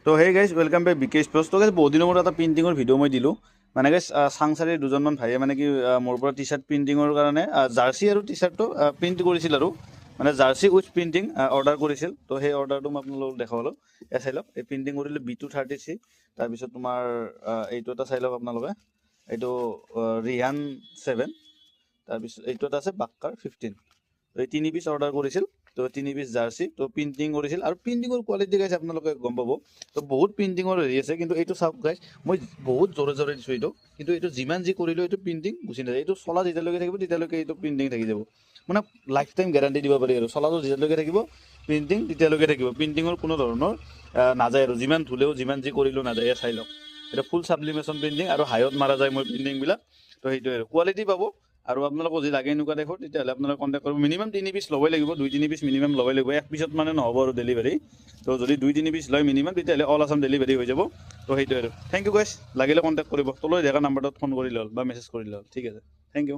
তো hey guys welcome back Vikesh plus. তো guys বহুত দিনৰ মূৰত এটা প্ৰিণ্টিঙৰ ভিডিঅ' মই দিলোঁ। মানে গাইজ চাংচাৰীৰ দুজনমান ভাইয়ে মানে কি মোৰ পৰা টি চাৰ্ট প্ৰিণ্টিঙৰ কাৰণে জাৰ্চি আৰু টি চাৰ্টটো প্ৰিণ্ট কৰিছিল আৰু মানে জাৰ্চি উইথ প্ৰিণ্টিং অৰ্ডাৰ কৰিছিল। তো সেই অৰ্ডাৰটো মই আপোনালোকক দেখালোঁ। এয়া চাই লওক, এই প্ৰিণ্টিং কৰিলোঁ B230C। তাৰপিছত তোমাৰ এইটো এটা চাই লওক আপোনালোকে, এইটো ৰিহান 7। তাৰপিছত এইটো এটা আছে বাক্কাৰ 15। তো এই 3 পিচ অৰ্ডাৰ কৰিছিল। তো 3 পিচ জাৰ্চি তো প্ৰিণ্টিং কৰিছিল আৰু প্ৰিণ্টিঙৰ কোৱালিটি গাইজ আপোনালোকে গম পাব। তো বহুত প্ৰিণ্টিঙৰ হেৰি আছে, কিন্তু এইটো চাওক গাইজ, মই বহুত জোৰে জোৰে দিছোঁ এইটো, কিন্তু এইটো যিমান যি কৰিলেও এইটো প্ৰিণ্টিং গুচি নাযায়। এইটো চলা যেতিয়ালৈকে থাকিব তেতিয়ালৈকে এইটো প্ৰিণ্টিং থাকি যাব। মানে লাইফ টাইম গেৰাণ্টি দিব পাৰি আৰু চলাটো যেতিয়ালৈকে থাকিব প্ৰিণ্টিং তেতিয়ালৈকে থাকিব। প্ৰিণ্টিঙৰ কোনো ধৰণৰ নাযায় আৰু যিমান ধুলেও যিমান যি কৰিলেও নাযায়। এয়া চাই লওক, এটা ফুল ছাবলিমেশ্যন প্ৰিণ্টিং আৰু হাইত মাৰা যায় মই প্ৰিণ্টিংবিলাক। তো সেইটোৱে আৰু কোৱালিটি পাব। আৰু আপোনালোকক যদি লাগে এনেকুৱা দেখোঁ তেতিয়াহ'লে আপোনালোকে কণ্টেক্ট কৰিব। মিনিমাম 3 পিচ ল'বই লাগিব, 2-3 পিচ মিনিমাম ল'বই লাগিব। এক পিছত মানে নহ'ব আৰু ডেলিভাৰী। তো যদি 2-3 পিচ লয় মিনিমাম তেতিয়াহ'লে অল আছাম ডেলিভাৰী হৈ যাব। তো সেইটোৱে আৰু থেংক ইউ গাইজ, লাগিলে কণ্টেক্ট কৰিব, তলৈ দেখা নাম্বাৰটোত ফোন কৰিলে হ'ল বা মেছেজ কৰিলে হ'ল। ঠিক আছে, থেংক ইউ।